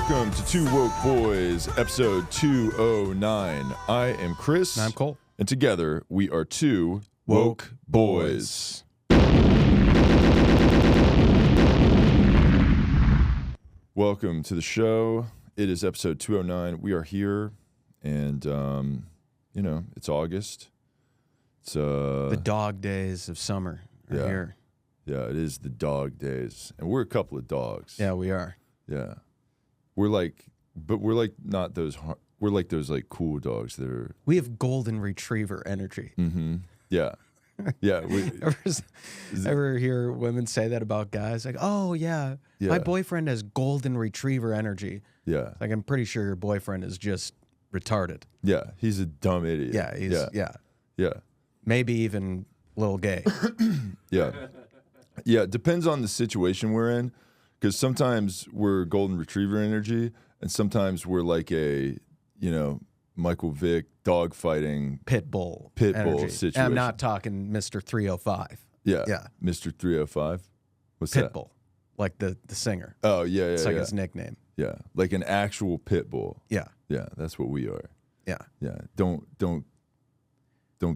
Welcome to Two Woke Boys, episode 209. I am Chris. And I'm Cole. And together we are two woke boys. Welcome to the show. It is episode 209. We are here, and it's August. It's the dog days of summer are here. Yeah, it is the dog days, and we're a couple of dogs. Yeah, we are. Yeah, we're like not those. We're like those like cool dogs that are. We have golden retriever energy. Mm-hmm. Yeah, yeah. Ever hear women say that about guys? Like, oh yeah, my boyfriend has golden retriever energy. Yeah, like I'm pretty sure your boyfriend is just retarded. Yeah, he's a dumb idiot. Yeah, yeah. Maybe even a little gay. Yeah. Yeah, it depends on the situation we're in, because sometimes we're golden retriever energy, and sometimes we're like a, Michael Vick dog fighting pit bull situation. And I'm not talking Mr. 305. Yeah, Mr. 305. What's that? Pitbull, like the singer. Oh yeah, it's like his nickname. Yeah, like an actual pit bull. Yeah, that's what we are. Yeah. Don't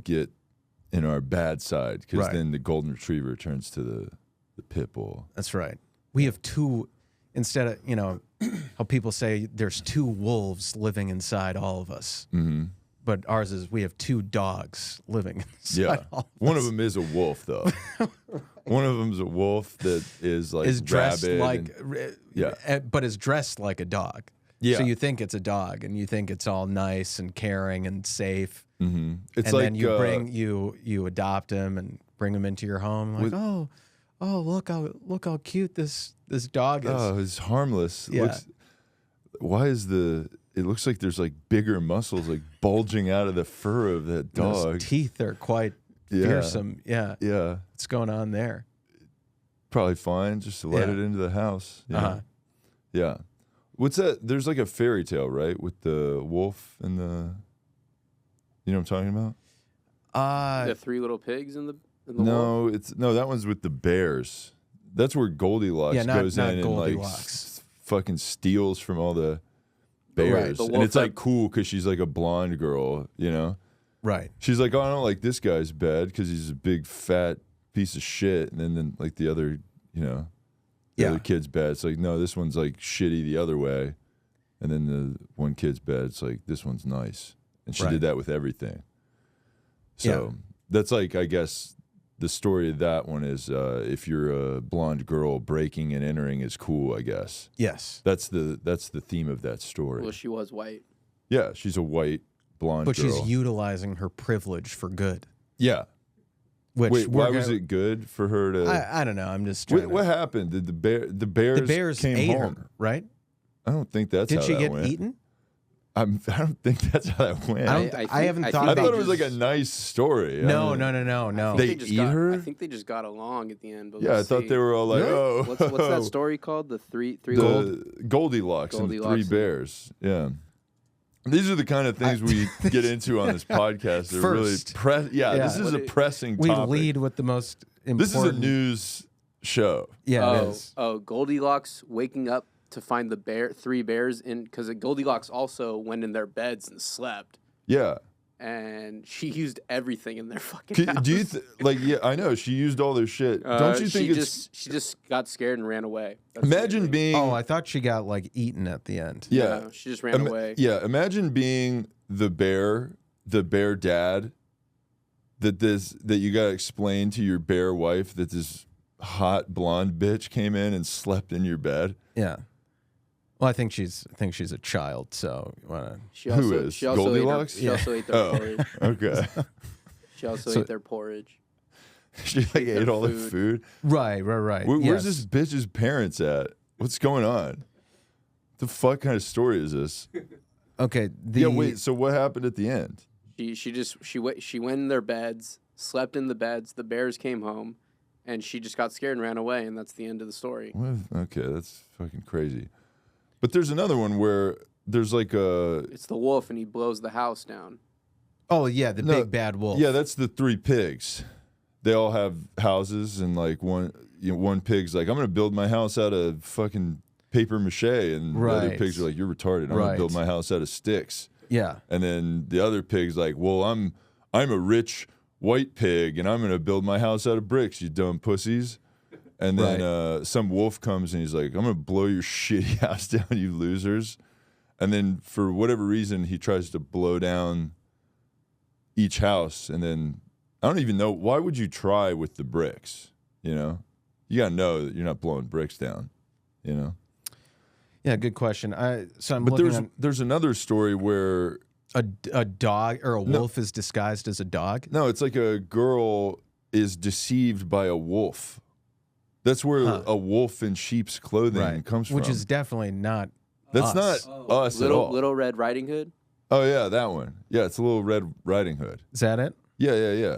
get in our bad side, because then the golden retriever turns to the pit bull. That's right. We have two, instead of, how people say there's two wolves living inside all of us. Mm-hmm. But ours is we have two dogs living inside all of us. One of them is a wolf, though. One of them's a wolf that is like dressed rabid but is dressed like a dog. Yeah. So you think it's a dog, and you think it's all nice and caring and safe. Mm-hmm. It's and like then you adopt him and bring him into your home. Like, look how cute this dog is. Oh, it's harmless. Yeah. It looks like there's like bigger muscles like bulging out of the fur of that dog. Those teeth are quite fearsome. Yeah. Yeah. What's going on there? Probably fine just to let it into the house. Yeah. Uh-huh. Yeah. What's that? There's like a fairy tale, right? With the wolf and the... You know what I'm talking about? The three little pigs in the wolf? That one's with the bears. That's where Goldilocks goes in and like fucking steals from all the bears. Right. And it's like cool because she's like a blonde girl, Right. She's like, oh, I don't like this guy's bed because he's a big fat piece of shit. And then like the other, other kid's bed, it's like, no, this one's like shitty the other way. And then the one kid's bed, it's like, this one's nice. And she did that with everything. So that's like, I guess, the story of that one is if you're a blonde girl, breaking and entering is cool, I guess. Yes. That's the theme of that story. Well, she was white. Yeah, she's a white blonde girl. But she's utilizing her privilege for good. Yeah. Wait, why was it good for her to... I don't know. I'm just trying what happened? Did the bears came ate home? her, right? I don't think that's how that went. Did she get eaten? I don't think that's how that went. I haven't thought about it. I thought it was like a nice story. No. They eat her? I think they just got along at the end. But I thought they were all like, oh. What's that story called? The Goldilocks and the three bears. Yeah. These are the kind of things we get into on this podcast. They're First. Really this is a pressing topic. We lead with the most important. This is a news show. Yeah, it is. Oh, Goldilocks waking up to find the three bears because Goldilocks also went in their beds and slept. Yeah. And she used everything in their fucking house. Do you I know she used all their shit. Don't you think she just got scared and ran away? Imagine being... Oh, I thought she got like eaten at the end. Yeah. No, she just ran away. Yeah, imagine being the bear dad that you got to explain to your bear wife that this hot blonde bitch came in and slept in your bed. Yeah. Well, I think she's a child, so who is Goldilocks? She also ate their porridge. Okay. She also ate their porridge. She like ate all the food. Right. Where's this bitch's parents at? What's going on? The fuck kind of story is this? Okay. Wait. So what happened at the end? She went in their beds, slept in the beds. The bears came home, and she just got scared and ran away, and that's the end of the story. Okay, that's fucking crazy. But there's another one where there's like It's the wolf, and he blows the house down. Oh, yeah, big bad wolf. Yeah, that's the three pigs. They all have houses, and like one pig's like, I'm going to build my house out of fucking paper mache, and the other pigs are like, you're retarded. I'm gonna build my house out of sticks. Yeah. And then the other pig's like, well, I'm a rich white pig, and I'm gonna build my house out of bricks, you dumb pussies. And then some wolf comes and he's like, I'm gonna blow your shitty house down, you losers. And then for whatever reason, he tries to blow down each house, and then I don't even know, why would you try with the bricks? You know, you gotta know that you're not blowing bricks down. You know. Yeah, good question. But there's another story where a dog or a wolf is disguised as a dog. No, it's like a girl is deceived by a wolf. That's where a wolf in sheep's clothing comes from. Which is definitely not. That's not us at all. Little Red Riding Hood. Oh yeah, that one. Yeah, it's a Little Red Riding Hood. Is that it? Yeah.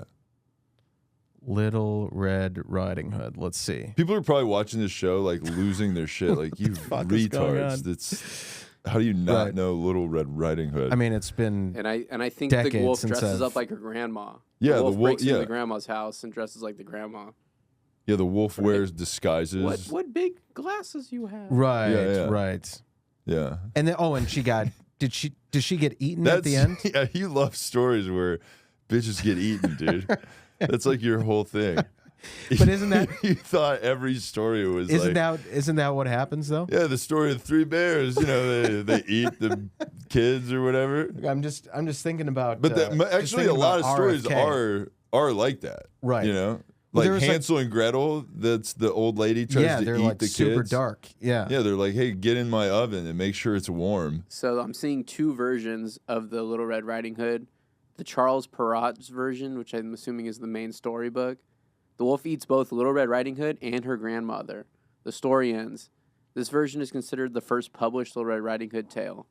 Little Red Riding Hood. Let's see. People are probably watching this show like losing their shit. Like, you retards. That's how do you not know Little Red Riding Hood? I mean, it's been and I think the wolf dresses up like her grandma. Yeah, the wolf breaks into the grandma's house and dresses like the grandma. Yeah, the wolf wears disguises. What big glasses you have? Right. Yeah. And then and she got did she get eaten at the end? Yeah, you love stories where bitches get eaten, dude. That's like your whole thing. But isn't that you thought every story was isn't that what happens though? Yeah, the story of 3 bears, you know, they eat the kids or whatever. I'm just thinking about but actually a lot of stories are like that. Right. You know? Like Hansel and Gretel, that's the old lady tries to eat the kids. Super dark. Yeah. Yeah, they're like, hey, get in my oven and make sure it's warm. So I'm seeing 2 versions of the Little Red Riding Hood. The Charles Perrault's version, which I'm assuming is the main storybook. The wolf eats both Little Red Riding Hood and her grandmother. The story ends. This version is considered the first published Little Red Riding Hood tale.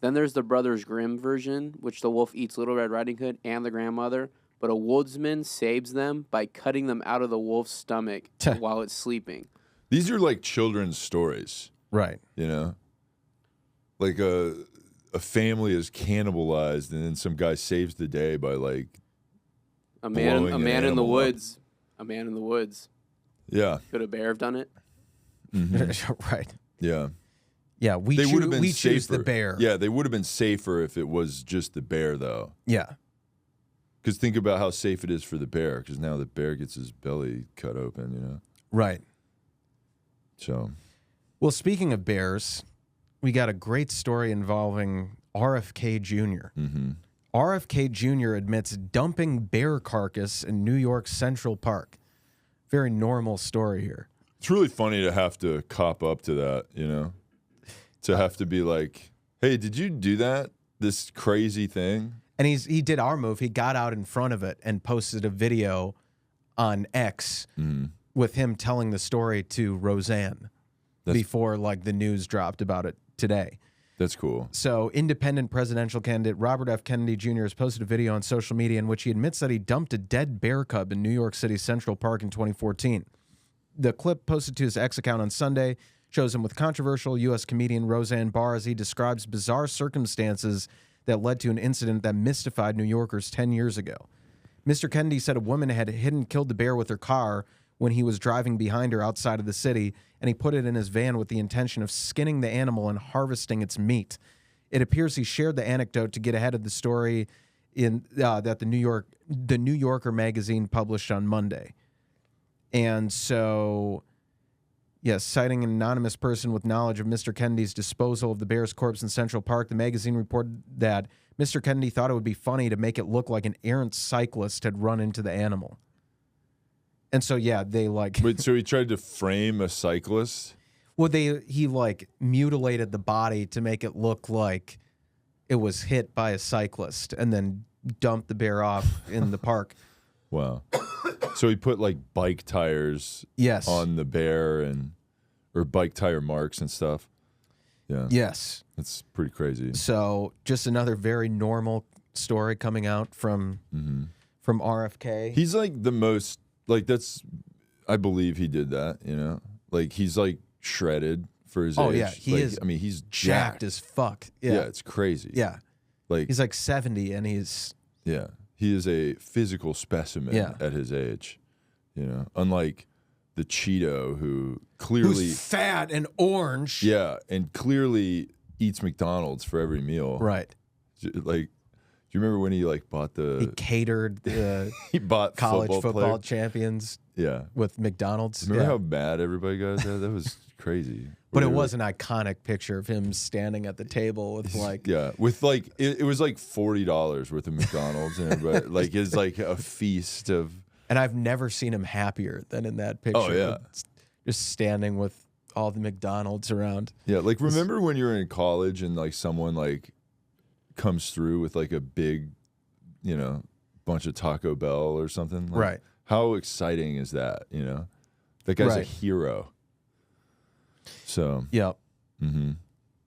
Then there's the Brothers Grimm version, which the wolf eats Little Red Riding Hood and the grandmother, but a woodsman saves them by cutting them out of the wolf's stomach while it's sleeping. These are like children's stories. Right. You know? Like a family is cannibalized, and then some guy saves the day by like a man in the woods. A man in the woods. Yeah. Could a bear have done it? Mm-hmm. Right. Yeah. Yeah, we choose the bear. Yeah, they would have been safer if it was just the bear, though. Yeah. Because think about how safe it is for the bear, because now the bear gets his belly cut open, you know? Right. So. Well, speaking of bears, we got a great story involving RFK Jr. Mm-hmm. RFK Jr. admits dumping bear carcass in New York Central Park. Very normal story here. It's really funny to have to cop up to that, you know? To have to be like, hey, did you do that? This crazy thing? And he did our move. He got out in front of it and posted a video on X with him telling the story to Roseanne before like the news dropped about it today. That's cool. So independent presidential candidate Robert F. Kennedy Jr. has posted a video on social media in which he admits that he dumped a dead bear cub in New York City's Central Park in 2014. The clip posted to his X account on Sunday shows him with controversial U.S. comedian Roseanne Barr as he describes bizarre circumstances that led to an incident that mystified New Yorkers 10 years ago. Mr. Kennedy said a woman had hit and killed the bear with her car when he was driving behind her outside of the city, and he put it in his van with the intention of skinning the animal and harvesting its meat. It appears he shared the anecdote to get ahead of the story that the New Yorker magazine published on Monday. And so, yes, citing an anonymous person with knowledge of Mr. Kennedy's disposal of the bear's corpse in Central Park, the magazine reported that Mr. Kennedy thought it would be funny to make it look like an errant cyclist had run into the animal. And so, yeah, they like... Wait, so he tried to frame a cyclist? Well, he like mutilated the body to make it look like it was hit by a cyclist and then dumped the bear off in the park. Wow. So he put like bike tires on the bear or bike tire marks and stuff. Yeah. Yes. That's pretty crazy. So just another very normal story coming out from RFK. He's like the most, like I believe he did that, you know? Like he's like shredded for his age. Oh yeah, he is. I mean, he's jacked as fuck. Yeah, it's crazy. Yeah. Like he's like 70 and he's... Yeah. He is a physical specimen at his age, you know, unlike the Cheeto who clearly who's fat and orange. Yeah, and clearly eats McDonald's for every meal. Right. Like, do you remember when he like bought He catered the he bought college football player? champions Yeah. with McDonald's. Remember Yeah. how mad everybody got at that? That was crazy. But it was an iconic picture of him standing at the table with like with like it was like $40 worth of McDonald's and everybody like it's like a feast of. And I've never seen him happier than in that picture. Oh yeah, just standing with all the McDonald's around. Yeah, like remember when you were in college and like someone like comes through with like a big, you know, bunch of Taco Bell or something. Like, right. How exciting is that? You know, that guy's a hero. So. Yep. Mm-hmm.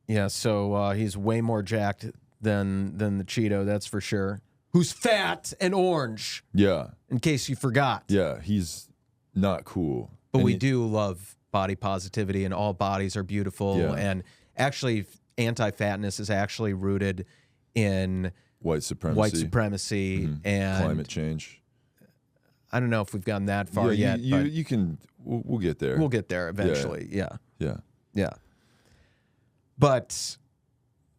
Yeah. So he's way more jacked than the Cheeto. That's for sure. Who's fat and orange. Yeah. In case you forgot. Yeah, he's not cool. But we do love body positivity, and all bodies are beautiful. Yeah. And actually, anti-fatness is actually rooted in white supremacy and climate change. I don't know if we've gotten that far yet. You can. We'll get there. We'll get there eventually. Yeah. Yeah. But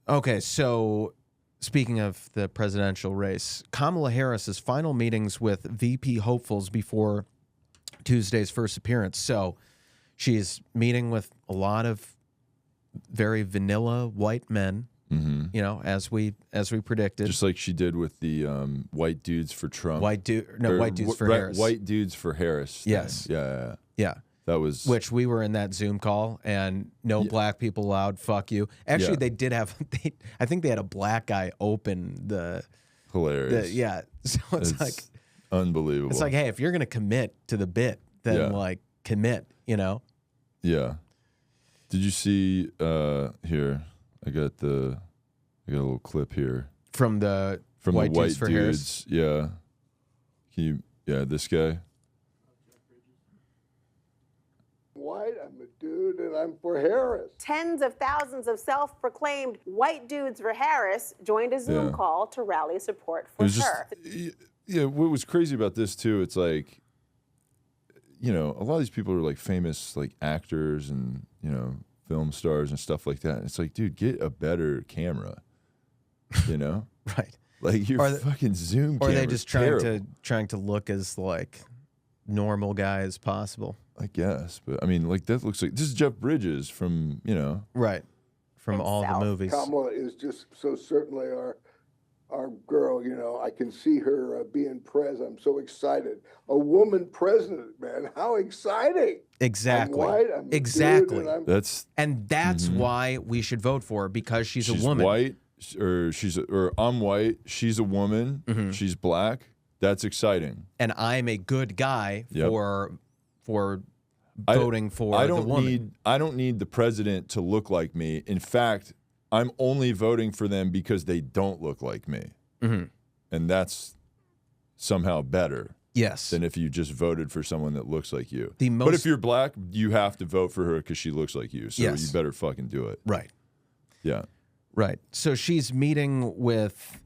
okay, so speaking of the presidential race, Kamala Harris's final meetings with VP hopefuls before Tuesday's first appearance. So she's meeting with a lot of very vanilla white men. You know, as we predicted, just like she did with the white dudes for Trump. White dudes for Harris. White dudes for Harris. Yes. Yeah. That was which we were in that Zoom call, and no black people allowed. Fuck you. Actually, they did have. I think they had a black guy open the. Hilarious. So it's like unbelievable. It's like, hey, if you're gonna commit to the bit, then like commit. You know. Yeah. Did you see here? I got a little clip here from the white dudes for Harris. Yeah. This guy. White, I'm a dude, and I'm for Harris. Tens of thousands of self-proclaimed white dudes for Harris joined a Zoom call to rally support for her. What was crazy about this too, it's like, you know, a lot of these people are like famous like actors and, you know, film stars and stuff like that. And it's like, dude, get a better camera, you know? Right. Like your fucking Zoom camera. Or are they just trying to look as like normal guy as possible? I guess, but I mean, like that looks like this is Jeff Bridges from, you know, right, from all the movies. Kamala is just so certainly our girl. You know, I can see her being president. I'm so excited. A woman president, man, how exciting! Exactly. I'm white, I'm exactly. Dude, that's why we should vote for her, because she's a woman. White, or I'm white. She's a woman. She's black. That's exciting. And I'm a good guy for voting for the woman. I don't need the president to look like me. In fact, I'm only voting for them because they don't look like me. And that's somehow better. Yes. Than if you just voted for someone that looks like you. But if you're black, you have to vote for her because she looks like you. So you better fucking do it. Right. Yeah. Right. So she's meeting with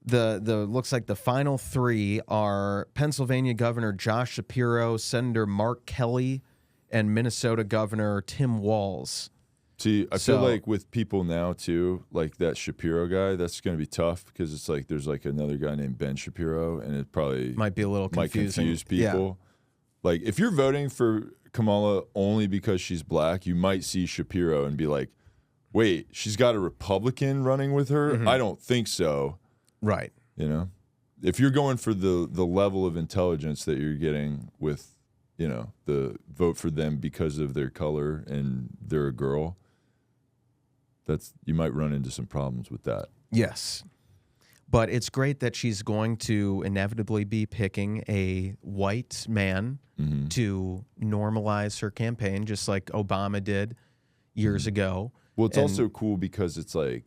the looks like the final three are Pennsylvania Governor Josh Shapiro, Senator Mark Kelly, and Minnesota Governor Tim Walz. See, I feel like with people now too, like that Shapiro guy, that's going to be tough because it's like there's like another guy named Ben Shapiro, and it probably might be a little confusing. Might confuse people. Yeah. Like if you're voting for Kamala only because she's black, you might see Shapiro and be like, "Wait, she's got a Republican running with her? I don't think so." Right. You know, if you're going for the level of intelligence that you're getting with, you know, the vote for them because of their color and they're a girl, you might run into some problems with that. Yes. But it's great that she's going to inevitably be picking a white man to normalize her campaign, just like Obama did years ago. Well, it's also cool because it's kind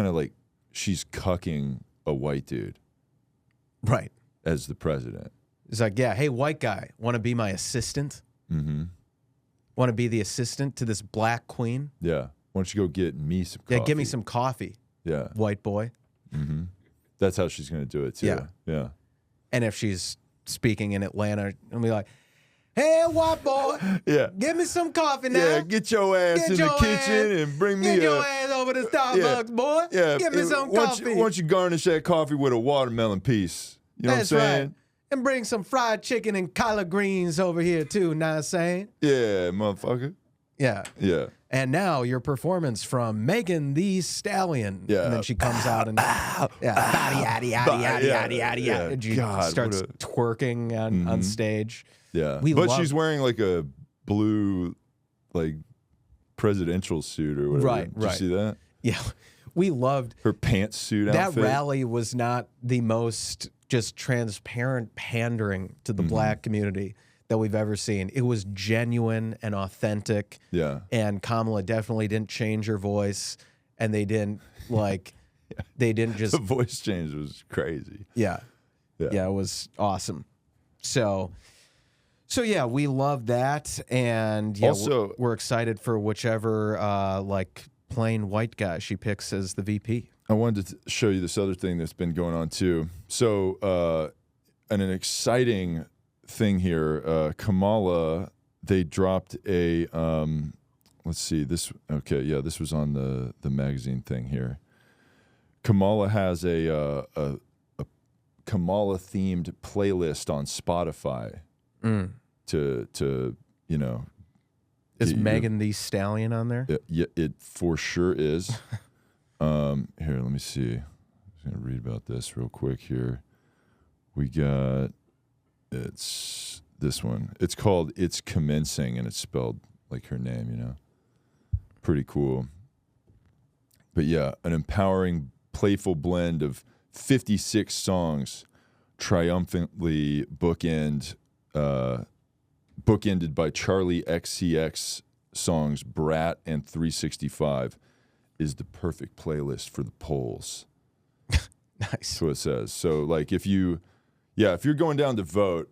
of like she's cucking a white dude. Right. As the president. It's like, yeah, hey, white guy, want to be my assistant? Want to be the assistant to this black queen? Yeah. Why don't you go get me some coffee? Yeah, give me some coffee. Yeah. White boy. That's how she's going to do it, too. Yeah. Yeah. And if she's speaking in Atlanta and be like, "Hey, white boy, Yeah. give me some coffee now. Yeah, get your ass in the kitchen and bring me Get your ass over to Starbucks, boy. Yeah, Give me some coffee. Why don't you garnish that coffee with a watermelon piece? You know That's what I'm saying? right. And bring some fried chicken and collard greens over here too, know what I'm saying? Yeah, motherfucker. Yeah. Yeah. And now your performance from Megan Thee Stallion. Yeah. And then she comes out and and she God, starts twerking on stage. Yeah. We but love- she's wearing like a blue like presidential suit or whatever. Right, Did you see that? Yeah. We loved Her pantsuit that outfit. rally was not the most just transparent pandering to the black community that we've ever seen. It was genuine and authentic. Yeah. And Kamala definitely didn't change her voice, and they didn't they didn't just The voice change was crazy. yeah, Yeah. it was awesome. So yeah, we love that, and yeah, Also- we're excited for whichever like plain white guy she picks as the VP. I wanted to show you this other thing that's been going on too. So, and an exciting thing here, Kamala, they dropped a, let's see, this, okay, yeah, this was on the magazine thing here. Kamala has a Kamala-themed playlist on Spotify to you know. Is get Megan Thee Stallion on there? It for sure is. Here, let me see. I'm just gonna read about this real quick here. We got it's this one. It's called It's Commencing, and it's spelled like her name, you know. Pretty cool. But yeah, an empowering, playful blend of 56 songs triumphantly bookended by Charlie XCX songs Brat and 365 is the perfect playlist for the polls. Nice. That's what it says. So like if you're going down to vote,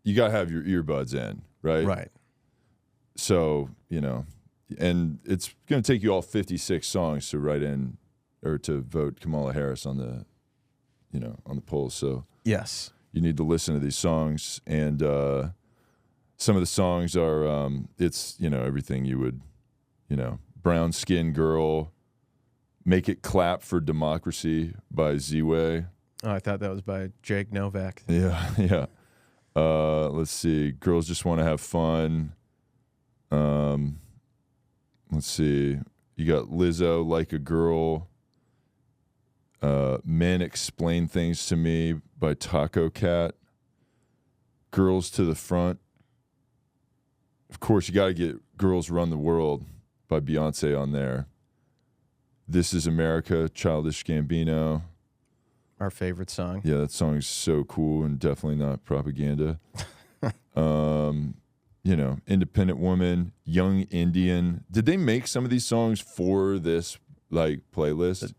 you got to have your earbuds in, right? Right. So, you know, and it's going to take you all 56 songs to write in or to vote Kamala Harris on the, you know, on the polls. So Yes. you need to listen to these songs, and some of the songs are it's, you know, everything you would, you know, Brown Skin Girl, Make It Clap for Democracy by Z-Way. Oh, I thought that was by Jake Novak. Yeah, yeah. Let's see. Girls Just Want to Have Fun. Let's see. You got Lizzo, Like a Girl. Men Explain Things to Me by Taco Cat. Girls to the Front. Of course, you got to get Girls Run the World by Beyonce on there. This Is America, Childish Gambino. Our favorite song. Yeah, that song is so cool and definitely not propaganda. You know, Independent Woman, Young Indian. Did they make some of these songs for this like playlist?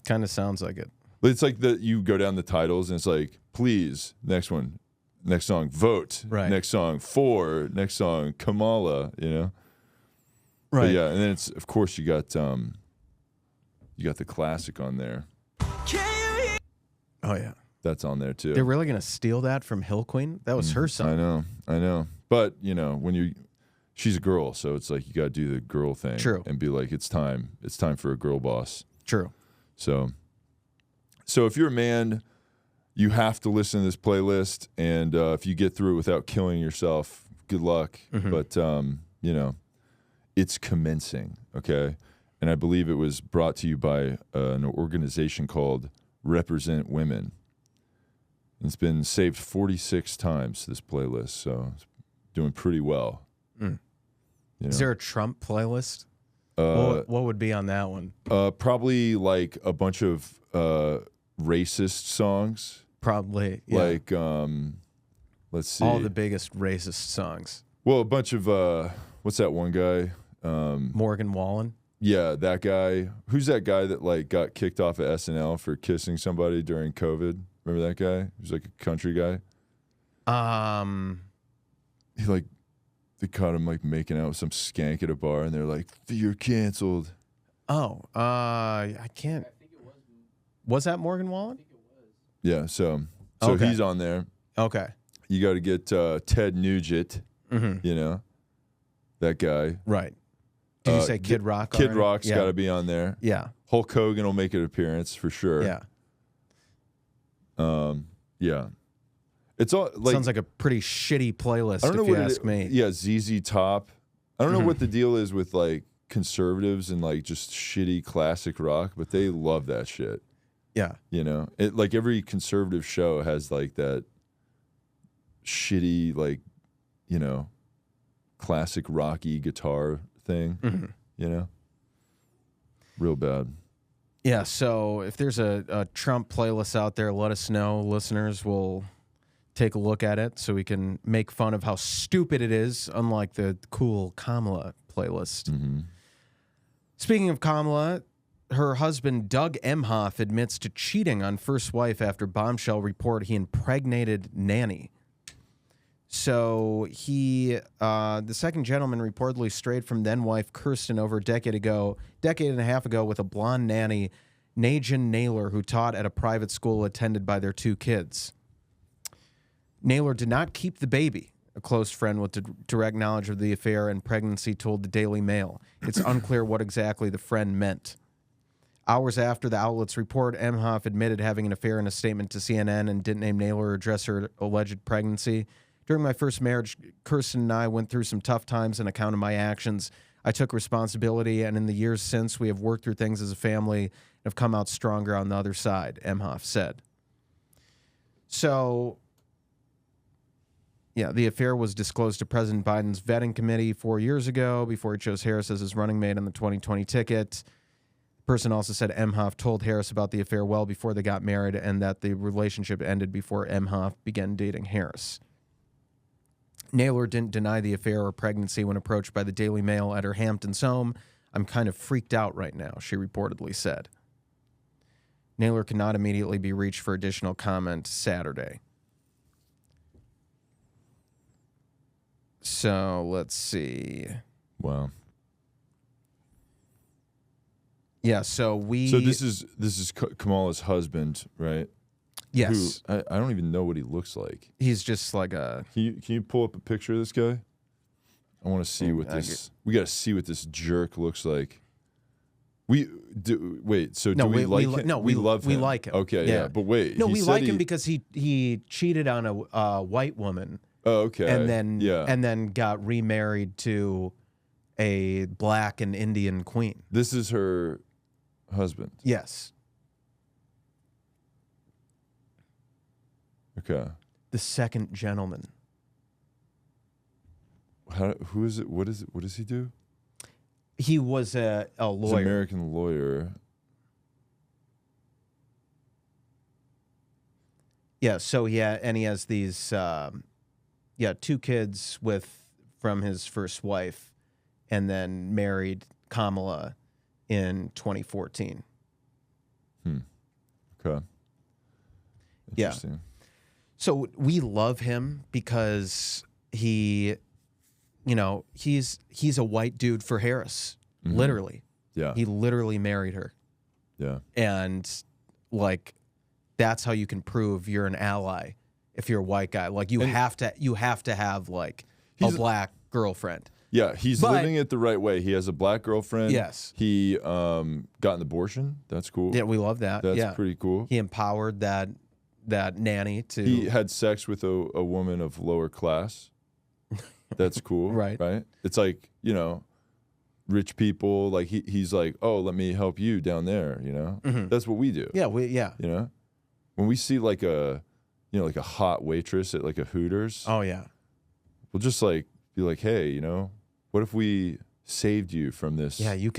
Kind of sounds like it. It's like that you go down the titles and it's like, please, next one, next song, vote. Right. Next song, for, next song, Kamala, you know? Right. But yeah, and then it's of course you got the classic on there. Oh yeah. That's on there too. They're really gonna steal that from Hill Queen? That was her song. I know. But you know, when she's a girl, so it's like you got to do the girl thing. True. And be like, it's time for a girl boss. True. So if you're a man, you have to listen to this playlist, and if you get through it without killing yourself, good luck. Mm-hmm. But you know, it's commencing, okay? And I believe it was brought to you by an organization called Represent Women. It's been saved 46 times, this playlist, so it's doing pretty well. Mm. You know? Is there a Trump playlist? What would be on that one? Probably like a bunch of racist songs. Probably. Yeah. Like, let's see. All the biggest racist songs. Well, a bunch of, what's that one guy? Morgan Wallen. Yeah, that guy. Who's that guy that like got kicked off of SNL for kissing somebody during COVID? Remember that guy? He was like a country guy. He like, they caught him like making out with some skank at a bar, and they're like, "You're canceled." Oh, I can't. Was that Morgan Wallen? Yeah, so Okay. he's on there. Okay. You got to get Ted Nugent. You know, that guy. Right. Did you say Kid Rock? Kid already? Rock's got to be on there. Yeah. Hulk Hogan will make an appearance for sure. Yeah. Yeah. It's all like sounds like a pretty shitty playlist. I don't know if you what ask me. Yeah, ZZ Top. I don't know what the deal is with like conservatives and like just shitty classic rock, but they love that shit. Yeah. You know, it like every conservative show has like that shitty like, you know, classic rocky guitar thing. You know, real bad. Yeah. So if there's a Trump playlist out there, let us know. Listeners will take a look at it so we can make fun of how stupid it is, unlike the cool Kamala playlist. Speaking of Kamala, her husband, Doug Emhoff, admits to cheating on first wife after bombshell report he impregnated nanny. So the second gentleman reportedly strayed from then-wife Kirsten over a decade and a half ago with a blonde nanny, Najan Naylor, who taught at a private school attended by their 2 kids. Naylor did not keep the baby, a close friend with direct knowledge of the affair and pregnancy told the Daily Mail. It's unclear what exactly the friend meant. Hours after the outlet's report, Emhoff admitted having an affair in a statement to CNN and didn't name Naylor or address her alleged pregnancy. During my first marriage, Kirsten and I went through some tough times on account of my actions. I took responsibility, and in the years since, we have worked through things as a family and have come out stronger on the other side, Emhoff said. So, yeah, the affair was disclosed to President Biden's vetting committee 4 years ago before he chose Harris as his running mate on the 2020 ticket. The person also said Emhoff told Harris about the affair well before they got married and that the relationship ended before Emhoff began dating Harris. Naylor didn't deny the affair or pregnancy when approached by the Daily Mail at her Hamptons home. I'm kind of freaked out right now, she reportedly said. Naylor could not immediately be reached for additional comment Saturday. So let's see. Wow. Yeah, so this is Kamala's husband, right? Yes. Who, I don't even know what he looks like. He's just like a... Can you pull up a picture of this guy? I want to see what this... We got to see what this jerk looks like. We do... Wait, so do we like him? No, we love him. We like him. Okay, yeah. But wait. No, we like him because he cheated on a white woman. Oh, okay. And then got remarried to a black and Indian queen. This is her husband? Yes. Okay. The second gentleman. Who is it? What is it? What does he do? He was a lawyer. He's an American lawyer. Yeah, so he has these 2 kids from his first wife and then married Kamala in 2014. Okay. Interesting. Yeah. So we love him because he's a white dude for Harris, literally. Yeah. He literally married her. Yeah. And like that's how you can prove you're an ally if you're a white guy. Like you have to have like a black girlfriend. Yeah, he's living it the right way. He has a black girlfriend. Yes. He got an abortion. That's cool. Yeah, we love that. That's pretty cool. He empowered that nanny to... He had sex with a woman of lower class. That's cool. Right. It's like, rich people, like he's like, oh, let me help you down there, That's what we do. Yeah, When we see like a hot waitress at like a Hooters. Oh, yeah. We'll just like be like, hey, what if we saved you from this? Yeah, you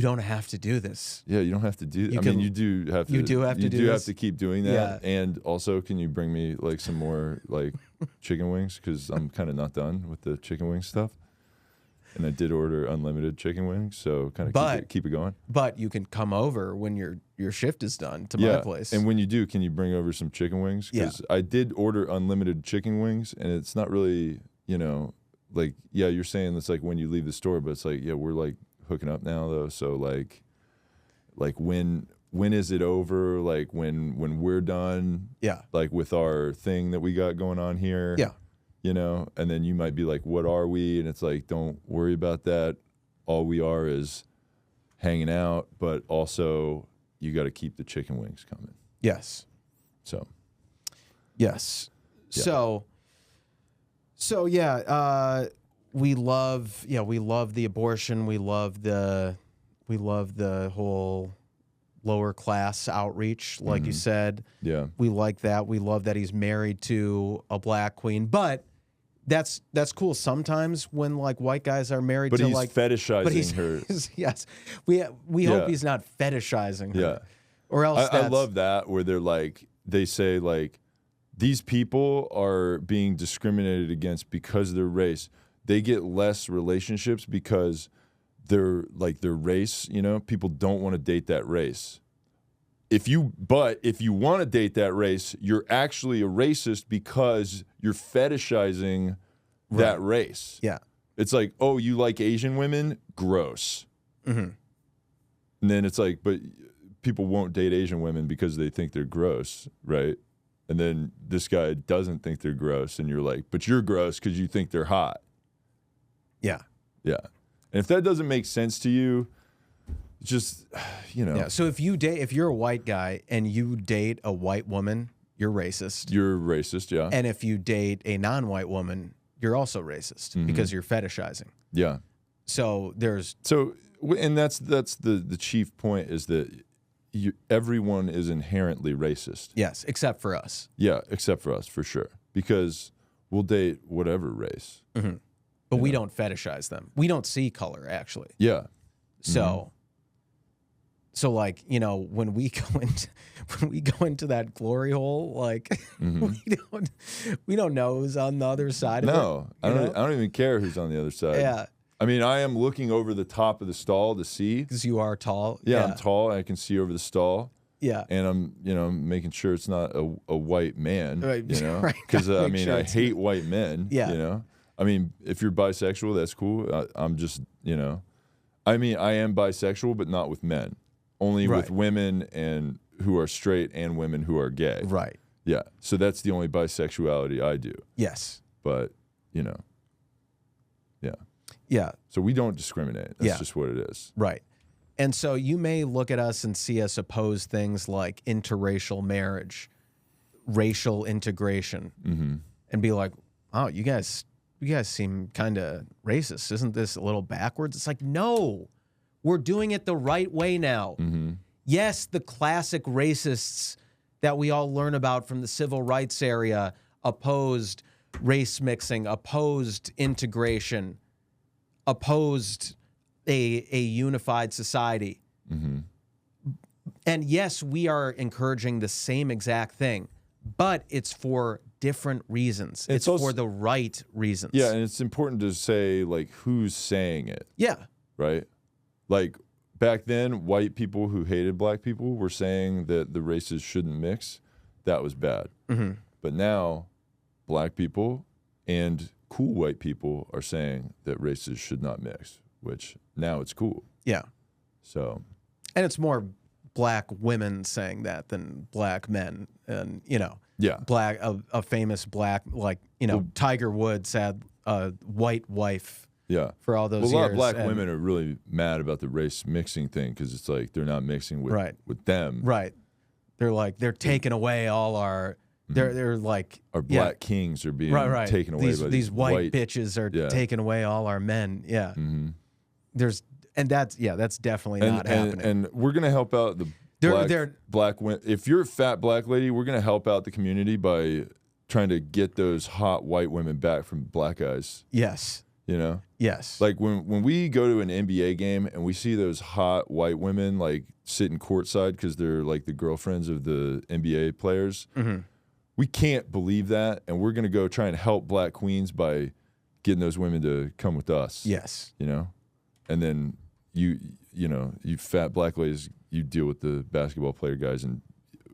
don't have to do this. Yeah, you don't have to do that. I mean, you do have to. You do have to do this. You do have to keep doing that. Yeah. And also, can you bring me like some more like chicken wings? Because I'm kind of not done with the chicken wing stuff. And I did order unlimited chicken wings, so kind of keep it going. But you can come over when your shift is done to my place. And when you do, can you bring over some chicken wings? Because I did order unlimited chicken wings, and it's not really, like, yeah, you're saying it's like when you leave the store, but it's like, yeah, we're like hooking up now though. So like when when is it over? Like when we're done, like with our thing that we got going on here, you know, and then you might be like, what are we? And it's like, don't worry about that. All we are is hanging out, but also you got to keep the chicken wings coming. Yes. So. Yes. Yeah. So yeah, we love the abortion. We love the whole lower class outreach, like you said. Yeah. We like that. We love that he's married to a black queen, but that's cool sometimes when like white guys are married to like fetishizing her. Yes. We hope he's not fetishizing her. Yeah. Or else I love that where they're like, they say like, these people are being discriminated against because of their race. They get less relationships because they're like their race, you know, people don't want to date that race. If you want to date that race, you're actually a racist because you're fetishizing that race. Yeah. It's like, oh, you like Asian women? Gross. And then it's like, but people won't date Asian women because they think they're gross, right? And then this guy doesn't think they're gross, and you're like, but you're gross because you think they're hot. Yeah. Yeah. And if that doesn't make sense to you, just, you know. Yeah. So if you're a white guy and you date a white woman, you're racist. You're racist, yeah. And if you date a non-white woman, you're also racist because you're fetishizing. Yeah. So and that's the chief point is that everyone is inherently racist. Yes, except for us. Yeah, except for us, for sure. Because we'll date whatever race. But we don't fetishize them. We don't see color, actually. Yeah. So like, you know, when we go into that glory hole, like we don't know who's on the other side of it. No, I don't even care who's on the other side. Yeah. I mean, I am looking over the top of the stall to see. Because you are tall. Yeah, I'm tall. I can see over the stall. Yeah. And I'm making sure it's not a white man, Right. you know? Right. Because, I mean, sure I hate white men, Yeah. you know? I mean, if you're bisexual, that's cool. I'm just, you know. I mean, I am bisexual, but not with men. Only with women and who are straight and women who are gay. Right. Yeah. So that's the only bisexuality I do. Yes. But, you know. Yeah. Yeah. So we don't discriminate. That's just what it is. Right. And so you may look at us and see us oppose things like interracial marriage, racial integration, and be like, oh, you guys seem kind of racist. Isn't this a little backwards? It's like, no, we're doing it the right way now. Yes, the classic racists that we all learn about from the civil rights area opposed race mixing, opposed integration, opposed a unified society. And yes, we are encouraging the same exact thing, but it's for different reasons. It's also for the right reasons. Yeah, and it's important to say, like, who's saying it. Yeah. Right? Like, back then, white people who hated black people were saying that the races shouldn't mix. That was bad. But now, black people and cool white people are saying that races should not mix, which now it's cool. Yeah. So. And it's more black women saying that than black men. And, you know, a famous black, like, you know, Tiger Woods had a white wife for all those years. A lot of black women are really mad about the race mixing thing because it's like they're not mixing with them. Right. They're like, they're taking away all our... They're like our black kings are being taken away by these white bitches are taking away all our men. Yeah, that's definitely not happening. And we're gonna help out the black women. If you're a fat black lady, we're gonna help out the community by trying to get those hot white women back from black guys. Yes, you know. Yes, like when we go to an NBA game and we see those hot white women like sitting courtside because they're like the girlfriends of the NBA players. We can't believe that, and we're going to go try and help black queens by getting those women to come with us. Yes. You know? And then you fat black ladies, you deal with the basketball player guys, and,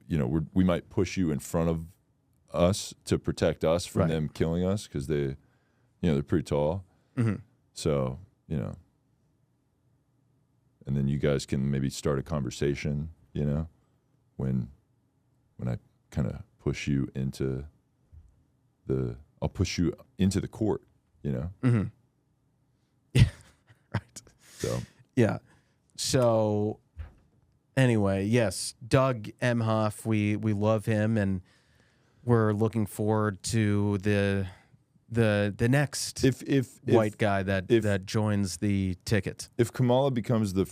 you know, we might push you in front of us to protect us from them killing us because they, you know, they're pretty tall. So, you know. And then you guys can maybe start a conversation, you know, when I kind of push you into I'll push you into the court, you know? Mm-hmm. Yeah, right. So. Yeah. So anyway, yes, Doug Emhoff, we love him, and we're looking forward to the next white guy that joins the ticket. If Kamala becomes the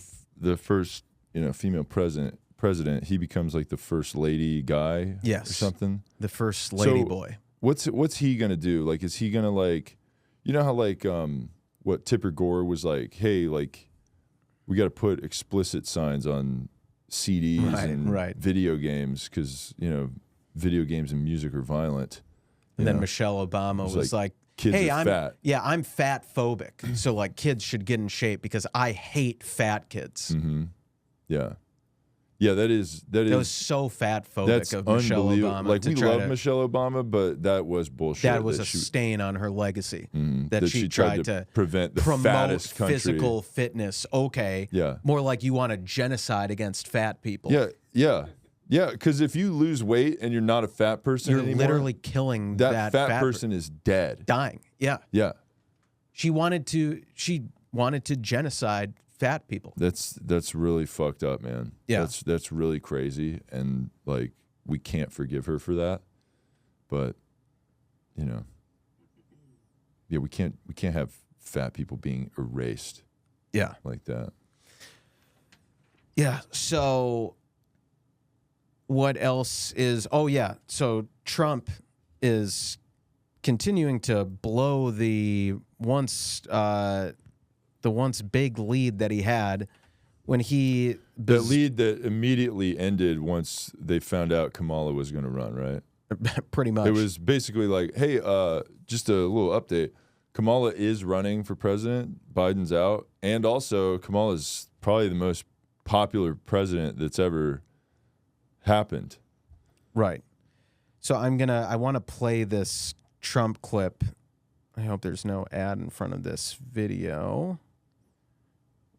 first, you know, female president, he becomes like the first lady guy, yes, or something. The first lady boy. What's he gonna do? Like, is he gonna like, you know how like what Tipper Gore was like? Hey, like, we got to put explicit signs on CDs and video games because, you know, video games and music are violent. And then Michelle Obama was like, kids hey, are I'm fat. Yeah, I'm fat phobic. So like kids should get in shape because I hate fat kids. Mm-hmm. Yeah. Yeah, that was so fat phobic of Michelle Obama. Like, we love Michelle Obama, but that was bullshit. That was a stain on her legacy. That she tried to prevent the promote fattest country. Physical fitness. Okay. Yeah. More like you want a genocide against fat people. Yeah. Yeah. Yeah. Because if you lose weight and you're not a fat person you're anymore, literally killing that fat person is dead. Dying. Yeah. Yeah. She wanted to genocide fat people. That's really fucked up, man. Yeah. That's really crazy, and like, we can't forgive her for that. But, you know, yeah, we can't have fat people being erased. Yeah. Like that. Yeah. So what else is so Trump is continuing to blow the once big lead that he had when the lead that immediately ended once they found out Kamala was going to run, right? Pretty much. It was basically like, hey, just a little update. Kamala is running for president. Biden's out. And also, Kamala's probably the most popular president that's ever happened. Right. So I want to play this Trump clip. I hope there's no ad in front of this video.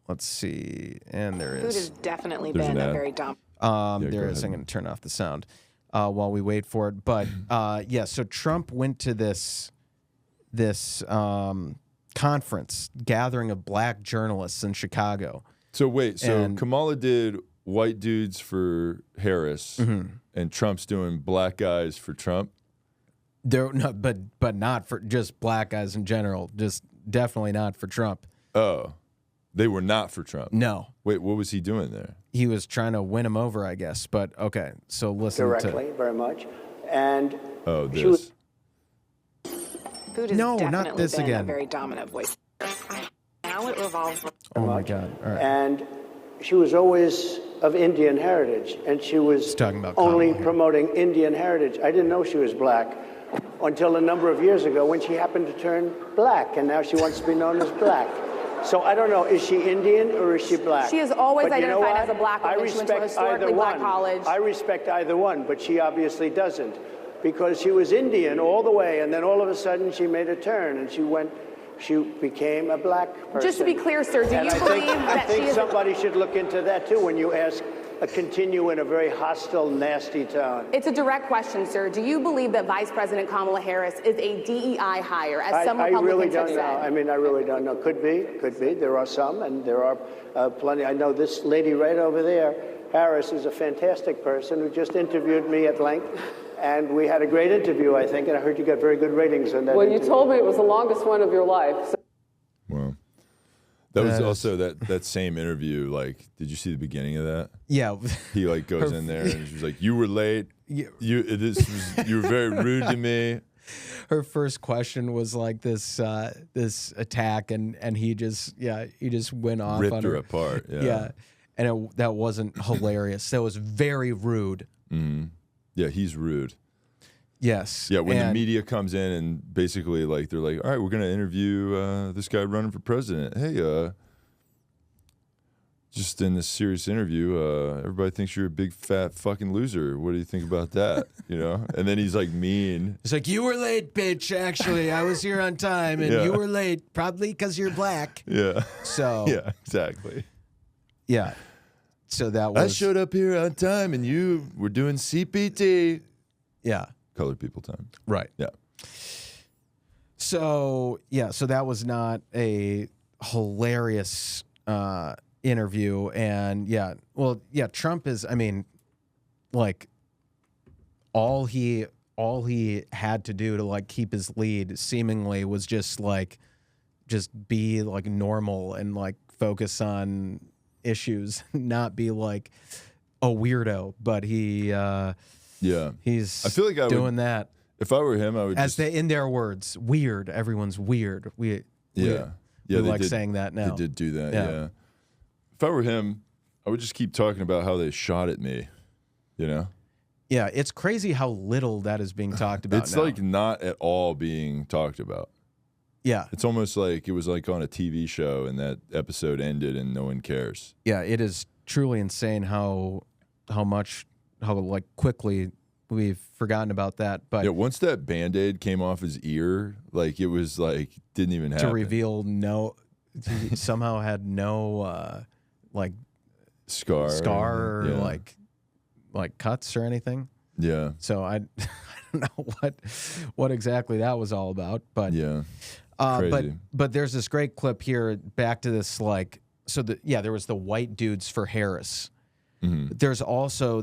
Let's see. And there is. Food has definitely There's been an a ad. very dominant. There is. I'm going to turn off the sound while we wait for it. But yeah, so Trump went to this conference, gathering of black journalists in Chicago. So wait, Kamala did white dudes for Harris, and Trump's doing black guys for Trump? But not for just black guys in general. Just definitely not for Trump. Oh. They were not for Trump. No. Wait, what was he doing there? He was trying to win him over, I guess. But okay, so listen directly, very much. And this. Food has not definitely this been again. a very dominant voice. Now it revolves. Oh my God! All right. And she was always of Indian heritage, and she was talking about only Kamala. Promoting Indian heritage. I didn't know she was black until a number of years ago when she happened to turn black, and now she wants to be known as black. So I don't know, is she Indian or is she black? She has always But you know identified what? as a black woman. I She went to a respect historically either black one. college. I respect either one, but she obviously doesn't, because she was Indian all the way, and then all of a sudden she made a turn, and she became a black person. Just to be clear, sir, do you And believe I that she think is somebody should look into that too when you continue in a very hostile, nasty tone. It's a direct question, sir. Do you believe that Vice President Kamala Harris is a DEI hire, as some I Republicans really don't have know. said? I mean, I really don't know. Could be. There are some, and there are plenty. I know this lady right over there, Harris, is a fantastic person who just interviewed me at length, and we had a great interview, I think, and I heard you got very good ratings on that Well, interview. you told me it was the longest one of your life. So Well, that was also that same interview. Like, did you see the beginning of that? Yeah. He like goes in there and she's like, "You were late. You were very rude to me." Her first question was like this attack, and he just went off, Ripped on her apart. Yeah. And that wasn't hilarious. That was very rude. Mm-hmm. Yeah, he's rude. Yes. Yeah, when the media comes in and basically like they're like, "All right, we're gonna interview this guy running for president. Hey, just in this serious interview, everybody thinks you're a big fat fucking loser. What do you think about that?" You know? And then he's like mean. It's like, "You were late, bitch. Actually, I was here on time, and you were late probably because you're black." Yeah. So yeah, exactly. Yeah. So that was. I showed up here on time, and you were doing CPT. Yeah. Colored people time. Right. Yeah. So that was not a hilarious interview, and Trump is. I mean, like, all he had to do to like keep his lead seemingly was just be like normal and like focus on issues, not be like a weirdo. But he's I feel like I doing would, that. If I were him, I would in their words, weird. Everyone's weird. We like saying that now. They did do that. Yeah. If I were him, I would just keep talking about how they shot at me. You know. Yeah, it's crazy how little that is being talked about. It's now. like not at all being talked about. Yeah. It's almost like it was like on a TV show and that episode ended and no one cares. Yeah, it is truly insane how quickly we've forgotten about that. But yeah, once that Band-Aid came off his ear, like it was like didn't even happen. To reveal he somehow had no like scar or like cuts or anything. Yeah. So I don't know what exactly that was all about, but yeah. Crazy. But there's this great clip here. Back to this, there was the white dudes for Harris. Mm-hmm.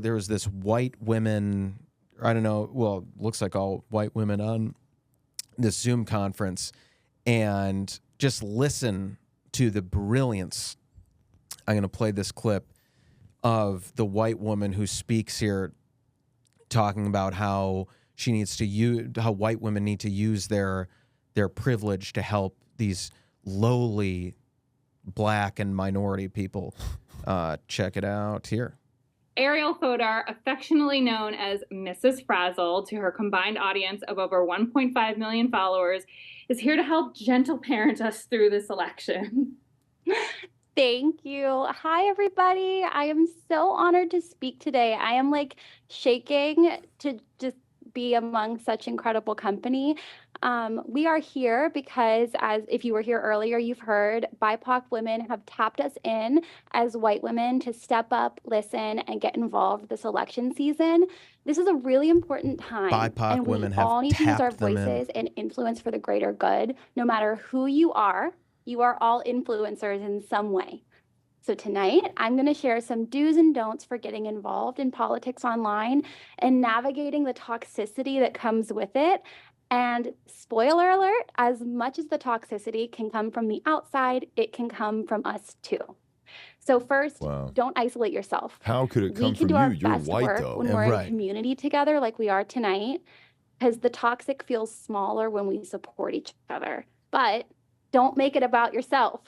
There was this white women. I don't know. Well, looks like all white women on this Zoom conference, and just listen to the brilliance. I'm going to play this clip of the white woman who speaks here, talking about how how white women need to use their privilege to help these lowly black and minority people. Check it out here. Ariel Fodor, affectionately known as Mrs. Frazzle to her combined audience of over 1.5 million followers, is here to help gentle parent us through this election. Thank you. Hi, everybody. I am so honored to speak today. I am shaking to just be among such incredible company. We are here because, as if you were here earlier, you've heard BIPOC women have tapped us in as white women to step up, listen, and get involved this election season. This is a really important time. BIPOC and women we have all need to use our tapped them voices and influence for the greater good. No matter who you are all influencers in some way. So tonight, I'm going to share some do's and don'ts for getting involved in politics online and navigating the toxicity that comes with it. And spoiler alert, as much as the toxicity can come from the outside, it can come from us too. So first, don't isolate yourself. How could it come from you? You're white, though. When we're in community together like we are tonight, because the toxic feels smaller when we support each other. But don't make it about yourself.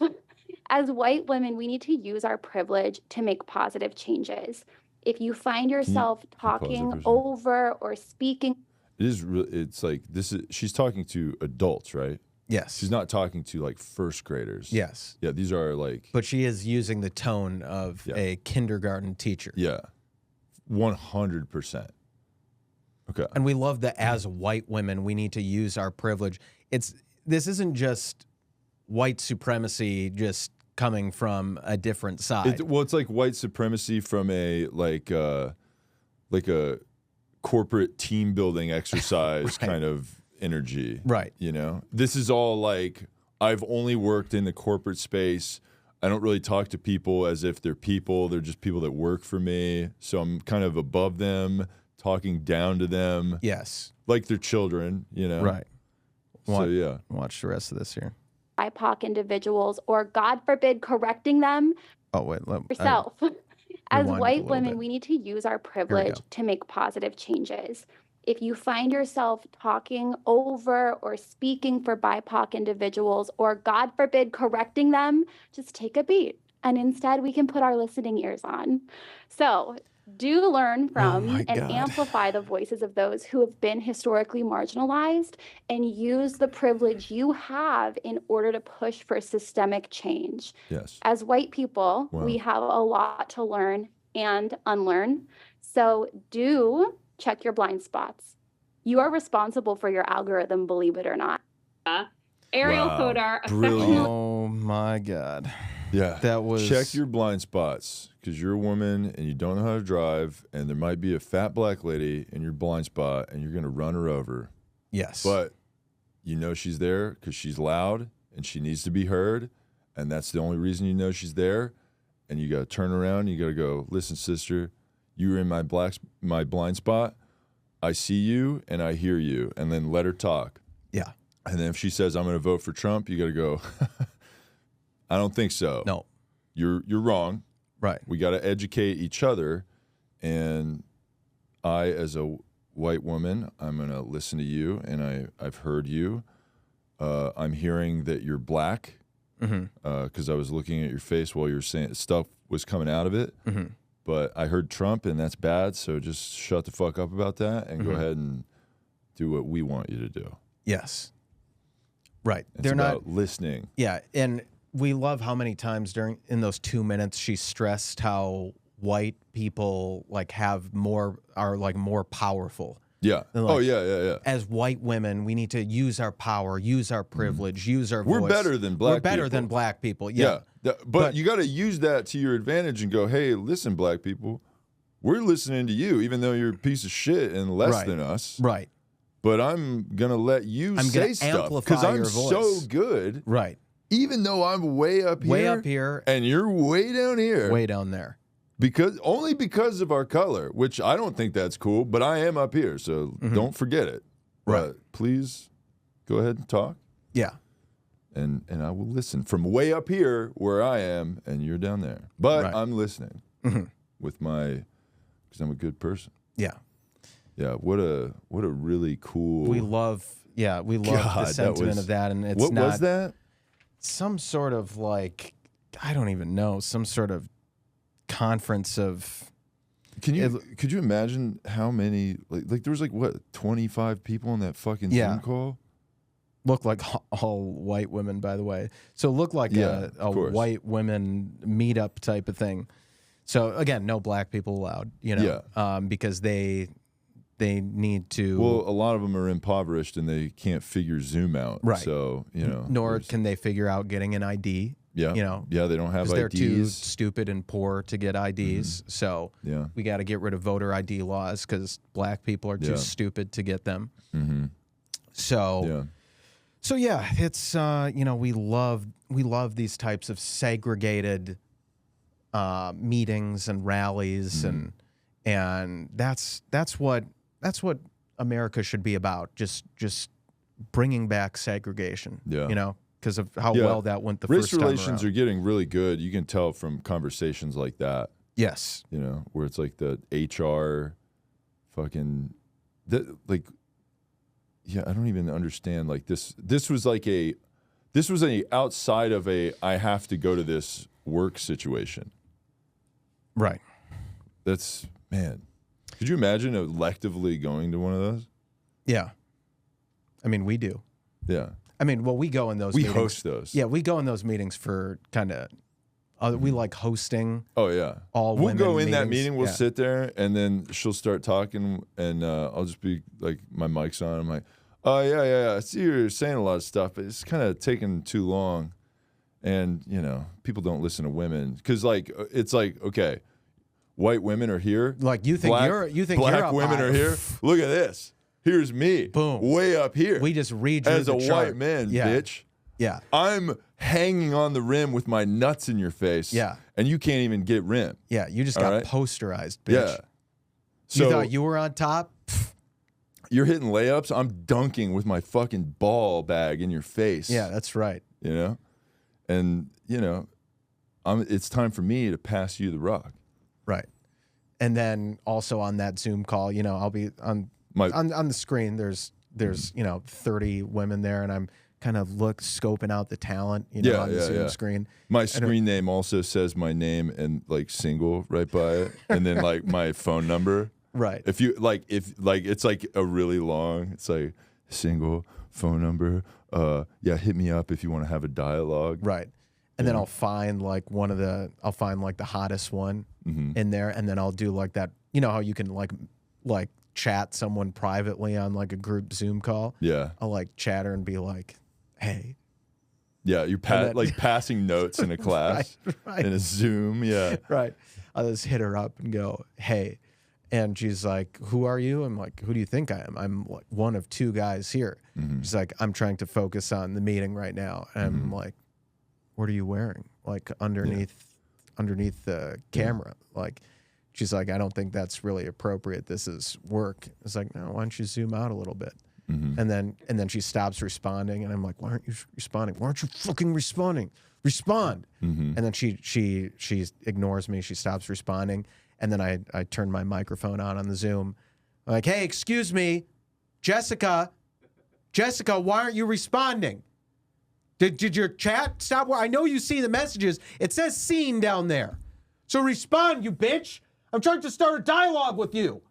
As white women, we need to use our privilege to make positive changes. If you find yourself talking over or speaking, it's like she's talking to adults, right? Yes. She's not talking to first graders. Yes. Yeah, these are But she is using the tone of a kindergarten teacher. Yeah. 100%. Okay. And we love that as white women, we need to use our privilege. This isn't just white supremacy just coming from a different side. It's like white supremacy from a corporate team building exercise kind of energy. Right. You know? This is all I've only worked in the corporate space. I don't really talk to people as if they're people. They're just people that work for me. So I'm kind of above them, talking down to them. Yes. Like they're children, you know? Right. Watch the rest of this here. BIPOC individuals, or God forbid, correcting them yourself. As white women, we need to use our privilege to make positive changes. If you find yourself talking over or speaking for BIPOC individuals, or God forbid, correcting them, just take a beat. And instead, we can put our listening ears on. So do learn from and amplify the voices of those who have been historically marginalized, and use the privilege you have in order to push for systemic change. Yes. As white people, we have a lot to learn and unlearn. So do check your blind spots. You are responsible for your algorithm, believe it or not. Ariel Fodor, affectionately. Oh my God. Yeah. That was... Check your blind spots, because you're a woman and you don't know how to drive, and there might be a fat black lady in your blind spot, and you're going to run her over. Yes. But you know she's there because she's loud and she needs to be heard, and that's the only reason you know she's there. And you got to turn around and you got to go, listen, sister, you were in my blind spot. I see you and I hear you. And then let her talk. Yeah. And then if she says, I'm going to vote for Trump, you got to go, I don't think so. No. You're wrong. Right. We got to educate each other. And I, as a white woman, I'm going to listen to you, and I've heard you. I'm hearing that you're black. Because I was looking at your face while you were saying stuff was coming out of it. But I heard Trump, and that's bad, so just shut the fuck up about that and go ahead and do what we want you to do. Yes. Right. They're not listening. Yeah, and we love how many times in those 2 minutes she stressed how white people are more powerful. Yeah. Like, yeah. As white women, we need to use our power, use our privilege, use our voice. We're better than black people. We're better than black people. Yeah. But you got to use that to your advantage and go, hey, listen, black people, we're listening to you, even though you're a piece of shit and less than us. Right. But I'm going to let you say stuff because I'm so good. Right. Even though I'm way up here. And you're way down here. Way down there. Only because of our color, which I don't think that's cool, but I am up here, so don't forget it. Right. Please go ahead and talk. Yeah. And I will listen from way up here where I am, and you're down there. But I'm listening with because I'm a good person. Yeah. Yeah. What a really cool. We love the sentiment of that, and it's what was that? Some sort of I don't even know, some sort of conference of. Could you imagine how many like there was 25 people on that fucking Zoom call? Looked like all white women, by the way. So it looked like a white women meetup type of thing. So again, no black people allowed, because they need to. Well, a lot of them are impoverished and they can't figure Zoom out. Right. So, nor can they figure out getting an ID. Yeah. They don't have IDs. They're too stupid and poor to get IDs. So we got to get rid of voter ID laws because black people are too stupid to get them. So it's we love these types of segregated meetings and rallies and that's what America should be about. Just bringing back segregation. Yeah. Because of how well that went the first time around. Race relations are getting really good. You can tell from conversations like that. Yes. Where it's like the HR fucking I don't even understand this was a outside of a I have to go to this work situation. Right. That's man. Could you imagine electively going to one of those? Yeah. I mean, we do. Yeah. I mean, well, we go in those meetings. We host those. Yeah, we go in those meetings for kind of, we like hosting. Oh, yeah. We'll go in meetings. that meeting, we'll sit there, and then she'll start talking, and I'll just be like, my mic's on. I'm like, oh, yeah. I see you're saying a lot of stuff, but it's kind of taking too long. And, people don't listen to women. Because, it's okay, white women are here. You think black women are here? Look at this. Here's me. Boom. Way up here. We just read you as the a chart. white man, bitch. Yeah. I'm hanging on the rim with my nuts in your face. Yeah. And you can't even get rim. Yeah, you just got posterized, bitch. Yeah. So you thought you were on top? You're hitting layups. I'm dunking with my fucking ball bag in your face. Yeah, that's right. And it's time for me to pass you the rock. Right. And then also on that Zoom call, I'll be on the screen. There's 30 women there, and I'm kind of scoping out the talent, on the Zoom screen. My screen name also says my name and single right by it, and then my phone number. Right. If you it's a really long. It's single phone number. Hit me up if you want to have a dialogue. Right. And then I'll find the hottest one in there, and then I'll do that. You know how you can chat someone privately on a group Zoom call? Yeah. I'll chat her and be like, hey, Yeah, you're like passing notes in a class, right. in a Zoom. Yeah, right. I just hit her up and go, hey. And she's like, who are you? I'm like, who do you think I am? I'm like one of two guys here. She's like, I'm trying to focus on the meeting right now. And I'm like, what are you wearing? Like underneath the camera. Like, she's like, I don't think that's really appropriate. This is work. It's like, no, why don't you zoom out a little bit? And then she stops responding, and I'm like, why aren't you responding? Why aren't you fucking responding? Respond. And then she ignores me. She stops responding. And then I turn my microphone on the Zoom. I'm like, hey, excuse me, Jessica, why aren't you responding? Did your chat stop? I know you see the messages. It says seen down there. So respond, you bitch. I'm trying to start a dialogue with you.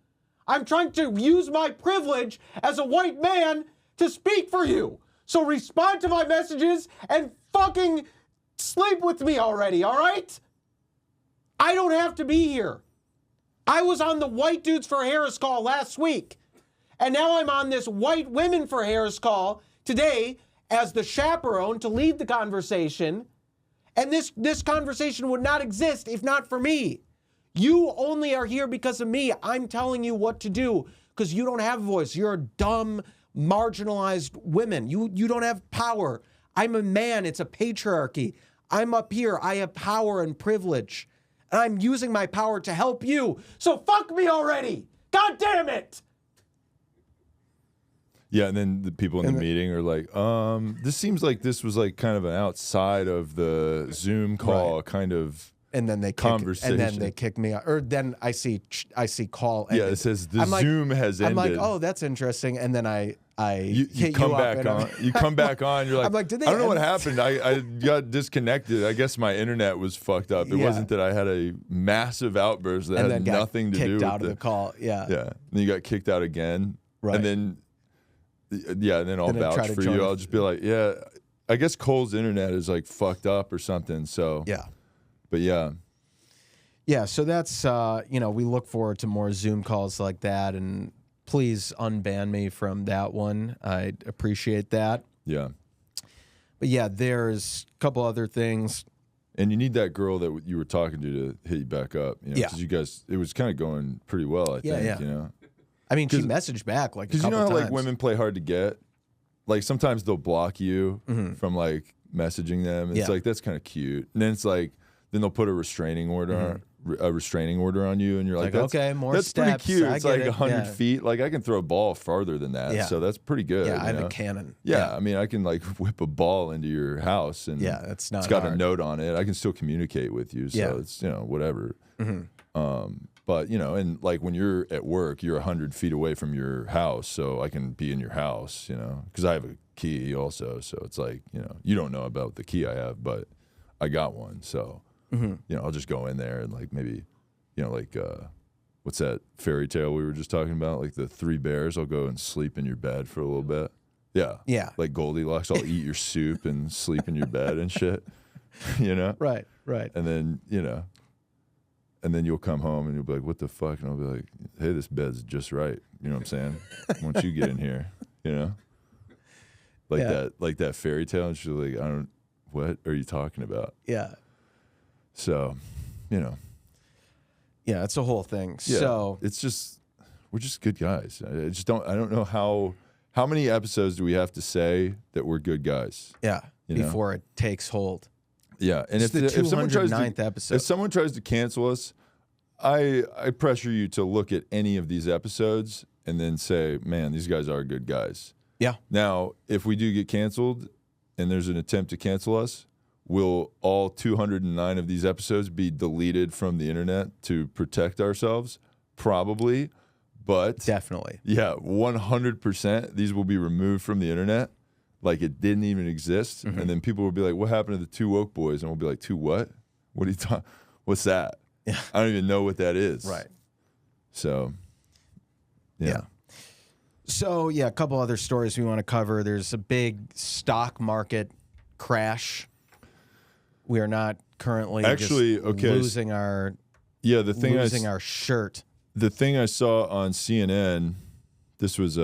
I'm trying to use my privilege as a white man to speak for you. So respond to my messages and fucking sleep with me already, all right? I don't have to be here. I was on the White Dudes for Harris call last week, and now I'm on this White Women for Harris call today as the chaperone to lead the conversation, and this conversation would not exist if not for me. You only are here because of me. I'm telling you what to do because you don't have a voice. You're a dumb, marginalized women. You don't have power. I'm a man. It's a patriarchy. I'm up here. I have power and privilege. And I'm using my power to help you. So fuck me already. God damn it. Yeah, and then the people in the meeting are like, this seems like this was like kind of an outside of the Zoom call kind of and then they conversation. And then they kick me out. Or then I see call ended. Yeah, it says the Zoom has ended. I'm like, oh, that's interesting. And then you come back on. You come back on. You're like, I'm like, I don't know what happened. I got disconnected. I guess my internet was fucked up. It wasn't that I had a massive outburst that had nothing to do with kicked out of the call. Yeah. And then you got kicked out again. Right. And then I'll vouch for you. I'll just be like, yeah, I guess Cole's internet is like fucked up or something. So but yeah. So that's we look forward to more Zoom calls like that, and please unban me from that one. I'd appreciate that. Yeah. But yeah, there's a couple other things. And you need that girl that you were talking to hit you back up. You know, because you guys, it was kind of going pretty well, I think. You know. I mean, she messaged back like because you know how like women play hard to get. Like sometimes they'll block you from like messaging them. It's like that's kind of cute, and then it's like then they'll put a restraining order on you, and you're like okay, more that's steps. Pretty cute. It's like 100 feet. Like I can throw a ball farther than that, so that's pretty good. Yeah, I have a cannon. Yeah, I mean I can like whip a ball into your house, and that's not. It's got hard. a note on it. I can still communicate with you, so it's whatever. But and like when you're at work, you're 100 feet away from your house, so I can be in your house, because I have a key also. So it's like you don't know about the key I have, but I got one. So I'll just go in there and like maybe like what's that fairy tale we were just talking about? Like the 3 bears. I'll go and sleep in your bed for a little bit. Yeah. Like Goldilocks. I'll eat your soup and sleep in your bed and shit. Right. And then and then you'll come home and you'll be like, what the fuck? And I'll be like, hey, this bed's just right. You know what I'm saying? Once you get in here, like that fairy tale. And she's like, what are you talking about? Yeah. So, Yeah, it's a whole thing. Yeah, so it's just, we're just good guys. I don't know how many episodes do we have to say that we're good guys? Yeah. Before it takes hold. Yeah, and if someone tries to cancel us, I pressure you to look at any of these episodes and then say, man, these guys are good guys. Yeah. Now, if we do get canceled and there's an attempt to cancel us, will all 209 of these episodes be deleted from the internet to protect ourselves? Probably, but definitely. Yeah, 100%. These will be removed from the internet. Like it didn't even exist, and then people will be like, "What happened to the TooWokeBoys?" And we'll be like, "Two what? What are you talking? What's that? Yeah, I don't even know what that is." Right. So, yeah. So a couple other stories we want to cover. There's a big stock market crash. We are not currently losing our our shirt. The thing I saw on CNN, this was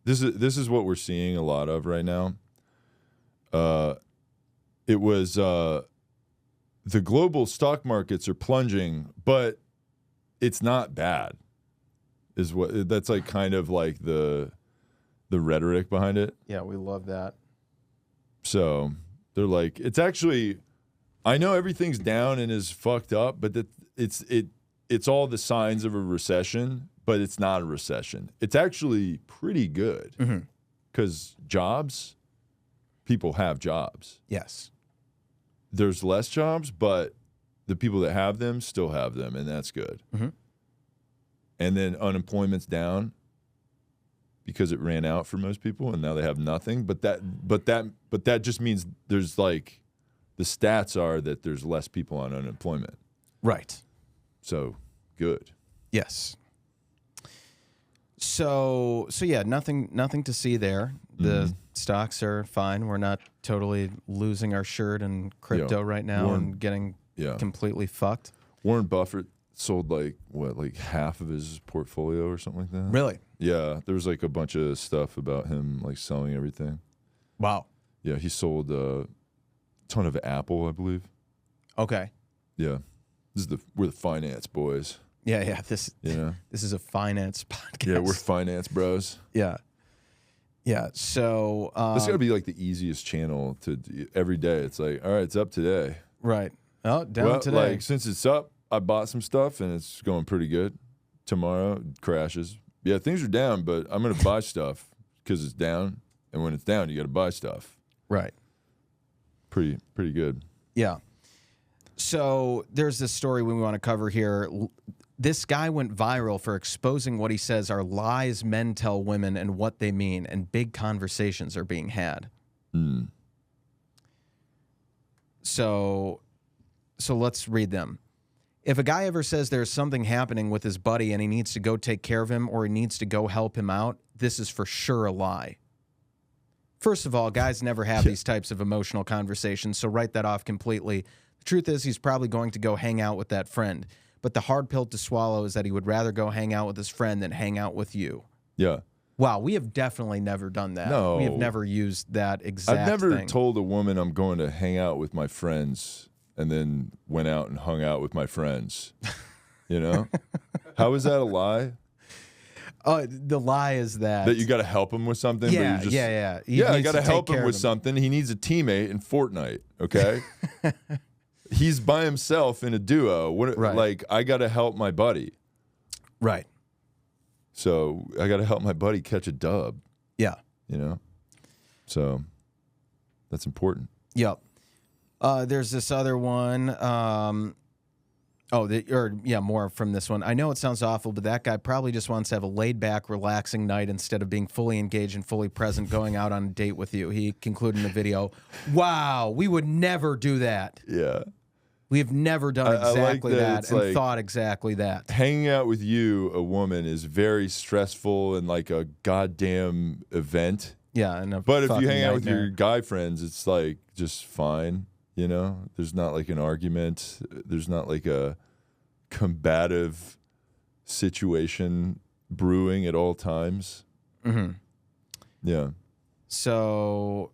This is what we're seeing a lot of right now. it was the global stock markets are plunging, but it's not bad. That's like kind of like the rhetoric behind it. Yeah, we love that. So they're like, it's actually, I know everything's down and is fucked up, but it's all the signs of a recession, but it's not a recession. It's actually pretty good because jobs, people have jobs. Yes. There's less jobs, but the people that have them still have them, and that's good. And then unemployment's down because it ran out for most people, and now they have nothing. But that just means there's like, the stats are that there's less people on unemployment. Right. So good. Yes. So yeah, nothing to see there. The stocks are fine. We're not totally losing our shirt in crypto right now and getting completely fucked. Warren Buffett sold like half of his portfolio or something like that. Really? Yeah, there was like a bunch of stuff about him like selling everything. Wow. Yeah, he sold a ton of Apple, I believe. Okay. Yeah, we're the finance boys. Yeah. This is a finance podcast. Yeah, we're finance bros. Yeah. So this got to be like the easiest channel to do. Every day. It's like, all right, it's up today. Right. Oh, down today. Like since it's up, I bought some stuff and it's going pretty good. Tomorrow it crashes. Yeah, things are down, but I'm gonna buy stuff because it's down. And when it's down, you got to buy stuff. Right. Pretty good. Yeah. So there's this story we want to cover here. This guy went viral for exposing what he says are lies men tell women and what they mean, and big conversations are being had. So let's read them. If a guy ever says there's something happening with his buddy and he needs to go take care of him or he needs to go help him out, this is for sure a lie. First of all, guys never have these types of emotional conversations, so write that off completely. The truth is he's probably going to go hang out with that friend. But the hard pill to swallow is that he would rather go hang out with his friend than hang out with you. Yeah. Wow, we have definitely never done that. No. We have never used that exact I've never thing. told a woman I'm going to hang out with my friends and then went out and hung out with my friends. You know? How is that a lie? The lie is that you got to help him with something. Yeah, but you just, yeah. I got to help him with something. He needs a teammate in Fortnite. Okay, he's by himself in a duo. Right. Like I got to help my buddy. Right. So I got to help my buddy catch a dub. Yeah. You know. So that's important. Yep. There's this other one. More from this one. I know it sounds awful, but that guy probably just wants to have a laid-back, relaxing night instead of being fully engaged and fully present going out on a date with you. He concluded in the video, wow, we would never do that. Yeah. We have never done exactly that and like, thought exactly that. Hanging out with you, a woman, is very stressful and like a goddamn event. Yeah. But if you hang out with your guy friends, it's like just fine. You know, there's not like an argument. There's not like a combative situation brewing at all times. Yeah. So,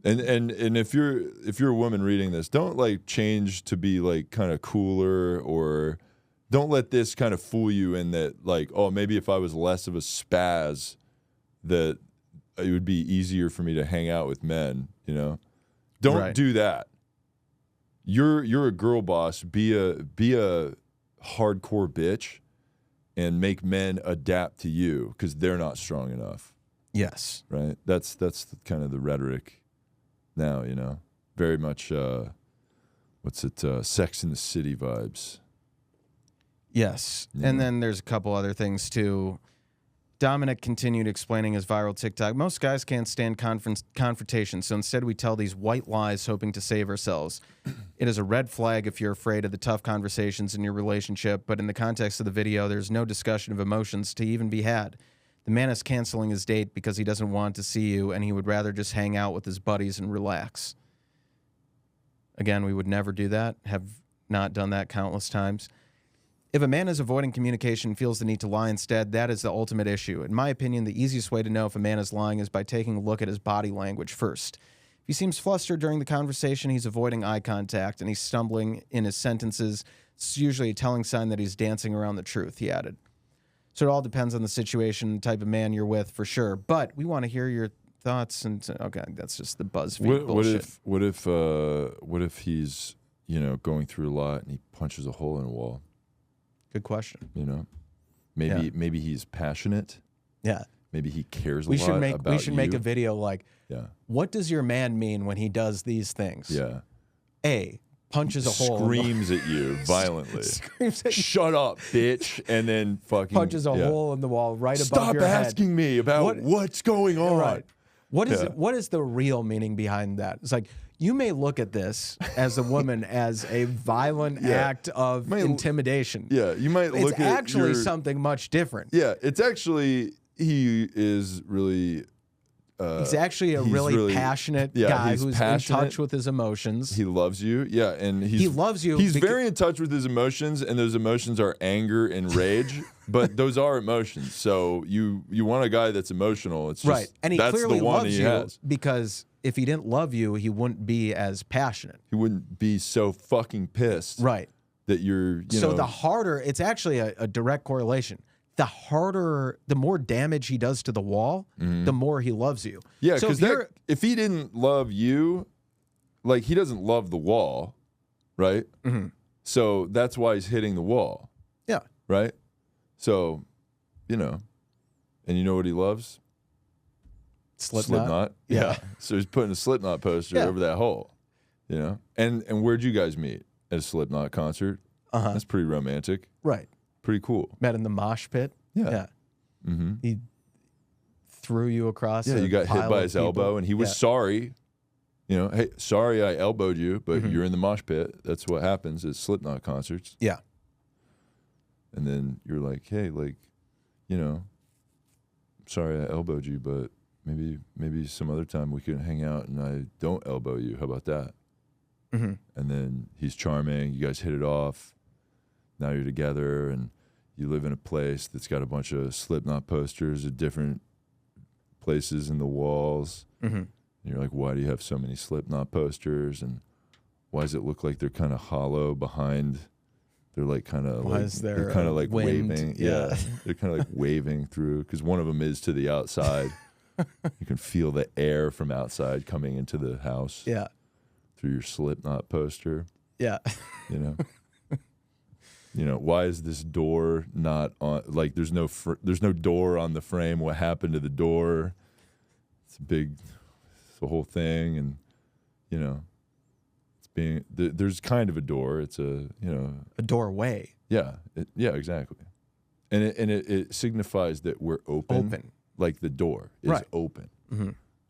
and if you're a woman reading this, don't like change to be like kind of cooler, or don't let this kind of fool you in that like, oh, maybe if I was less of a spaz, that it would be easier for me to hang out with men. You know, don't do that. You're a girl boss. Be a hardcore bitch, and make men adapt to you because they're not strong enough. Yes, right. That's kind of the rhetoric now. You know, very much. Sex in the City vibes. Yes, and then there's a couple other things too. Dominic continued explaining his viral TikTok. Most guys can't stand confrontation, so instead we tell these white lies hoping to save ourselves. It is a red flag if you're afraid of the tough conversations in your relationship, but in the context of the video, there's no discussion of emotions to even be had. The man is canceling his date because he doesn't want to see you, and he would rather just hang out with his buddies and relax. Again, we would never do that, have not done that countless times. If a man is avoiding communication and feels the need to lie instead, that is the ultimate issue. In my opinion, the easiest way to know if a man is lying is by taking a look at his body language first. If he seems flustered during the conversation, he's avoiding eye contact, and he's stumbling in his sentences. It's usually a telling sign that he's dancing around the truth, he added. So it all depends on the situation, the type of man you're with, for sure. But we want to hear your thoughts. And okay, that's just the BuzzFeed bullshit. What if he's, you know, going through a lot and he punches a hole in a wall? Good question. You know, maybe he's passionate. Yeah. Maybe he cares a lot about you. We should make a video like, what does your man mean when he does these things? Yeah. A, punches a hole. Screams at you violently. Screams at you. Shut up, bitch. And then fucking punches a hole in the wall right above your head. Stop asking me about what's going on. Right. What is the real meaning behind that? It's like, you may look at this as a woman as a violent act of intimidation. Yeah, you might look at it. It's actually something much different. Yeah, it's actually, he is really... he's actually a really passionate guy who's in touch with his emotions. He loves you. Yeah, and he loves you. He's very in touch with his emotions, and those emotions are anger and rage, but those are emotions. So you want a guy that's emotional. It's just, right, and he that's clearly the one loves he you has. Because if he didn't love you, he wouldn't be as passionate. He wouldn't be so fucking pissed. Right. That you're, you so know, the harder, it's actually a direct correlation. The more damage he does to the wall, the more he loves you. Yeah, so because if he didn't love you, like, he doesn't love the wall, right? Mm-hmm. So that's why he's hitting the wall. Yeah. Right? So, you know, and you know what he loves? Slipknot. Yeah. So he's putting a Slipknot poster over that hole, you know? And where'd you guys meet? At a Slipknot concert? Uh-huh. That's pretty romantic. Right. Pretty cool. Met in the mosh pit. Yeah. Mm-hmm. He threw you across. Yeah, you got hit by his elbow, and he was sorry. You know, hey, sorry I elbowed you, but you're in the mosh pit. That's what happens at Slipknot concerts. Yeah. And then you're like, hey, like, you know, sorry I elbowed you, but maybe some other time we can hang out and I don't elbow you. How about that? Mm-hmm. And then he's charming. You guys hit it off. Now you're together, and you live in a place that's got a bunch of Slipknot posters at different places in the walls. Mm-hmm. And you're like, why do you have so many Slipknot posters? And why does it look like they're kind of hollow behind? They're like kind of they're kind of like wind? waving. Yeah, they're kind of like waving through, because one of them is to the outside. You can feel the air from outside coming into the house. Yeah. Through your Slipknot poster. Yeah. You know. You know, why is this door not on? Like, there's no door on the frame. What happened to the door? It's the whole thing, and you know, there's kind of a door. It's a doorway. Yeah, yeah, exactly. And it signifies that we're open. Like the door is open.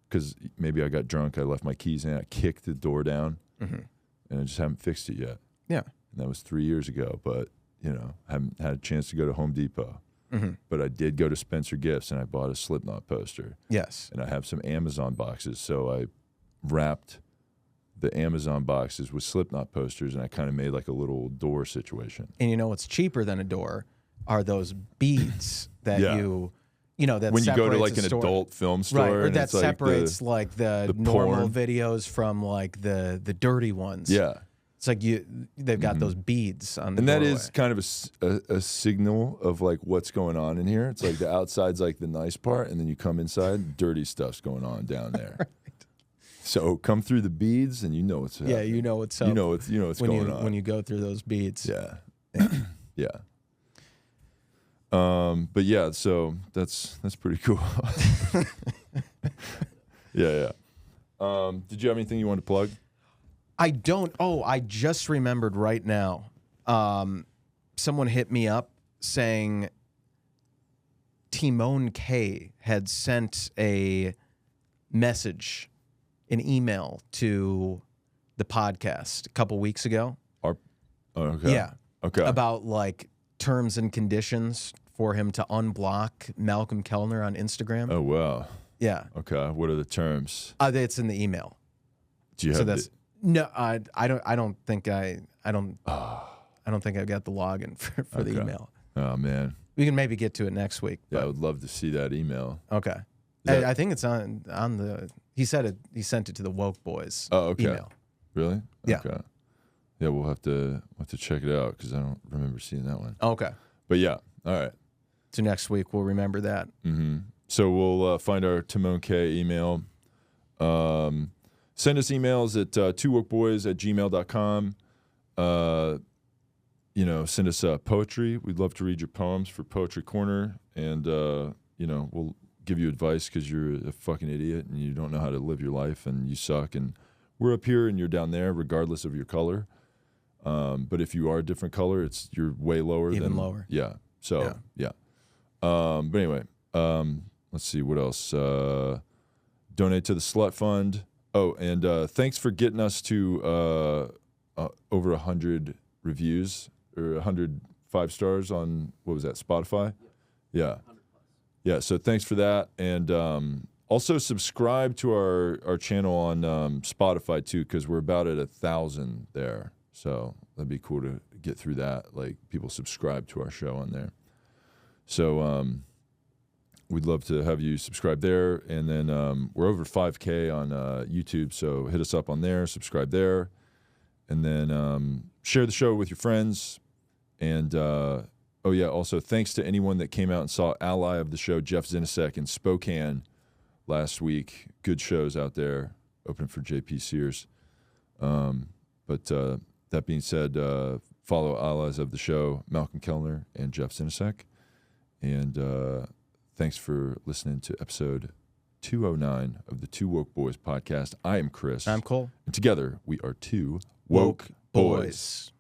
Because maybe I got drunk, I left my keys in, I kicked the door down, and I just haven't fixed it yet. Yeah. And that was 3 years ago, but, you know, I haven't had a chance to go to Home Depot. But I did go to Spencer Gifts, and I bought a Slipknot poster. Yes. And I have some Amazon boxes, so I wrapped the Amazon boxes with Slipknot posters, and I kind of made like a little door situation. And you know what's cheaper than a door are those beads that you know, that when you go to like an store. adult film store, right? Or and that it's separates like the normal porn videos from like the dirty ones. Yeah, it's like they've got those beads on the and doorway. that is kind of a signal of like what's going on in here. It's like the outside's like the nice part, and then you come inside, dirty stuff's going on down there. Right. So come through the beads, and you know what's happening. Yeah, you know what's up. You know what's going on when you go through those beads. Yeah, yeah. But yeah, so that's pretty cool. yeah. Did you have anything you wanted to plug? I don't. Oh, I just remembered right now. Someone hit me up saying Timon K had sent a message, an email to the podcast a couple weeks ago. Okay. Yeah. Okay. About like terms and conditions for him to unblock Malcolm Kellner on Instagram. Oh wow. Yeah. Okay. What are the terms? It's in the email. Do you have no? I don't think I've got the login for the email. Oh man. We can maybe get to it next week. Yeah, I would love to see that email. Okay. I think it's on the. He said it. He sent it to the Woke Boys. Oh, okay. Email. Really? Yeah. Okay. Yeah, we'll have to check it out because I don't remember seeing that one. Okay. But yeah, all right. So next week we'll remember that. Mm-hmm. So we'll find our Timon K email. Send us emails at TooWokeBoys@gmail.com. Send us poetry. We'd love to read your poems for Poetry Corner, and we'll give you advice because you're a fucking idiot and you don't know how to live your life and you suck. And we're up here and you're down there, regardless of your color. But if you are a different color, you're way lower. Even lower. Yeah. So yeah. But anyway, let's see what else. Donate to the Slut Fund. Oh, and thanks for getting us to over 100 reviews or 100 5 stars on, what was that, Spotify? Yeah. Yeah, so thanks for that. And also subscribe to our channel on Spotify too, because we're about at 1,000 there. So that'd be cool to get through that. Like, people subscribe to our show on there. So we'd love to have you subscribe there. And then we're over 5K on YouTube, so hit us up on there, subscribe there. And then share the show with your friends. And, also thanks to anyone that came out and saw ally of the show, Jeff Zinasek, in Spokane last week. Good shows out there, opening for JP Sears. But that being said, follow allies of the show, Malcolm Kellner and Jeff Zinasek. And thanks for listening to episode 209 of the Two Woke Boys podcast. I am Chris. I'm Cole. And together we are Two Woke Boys.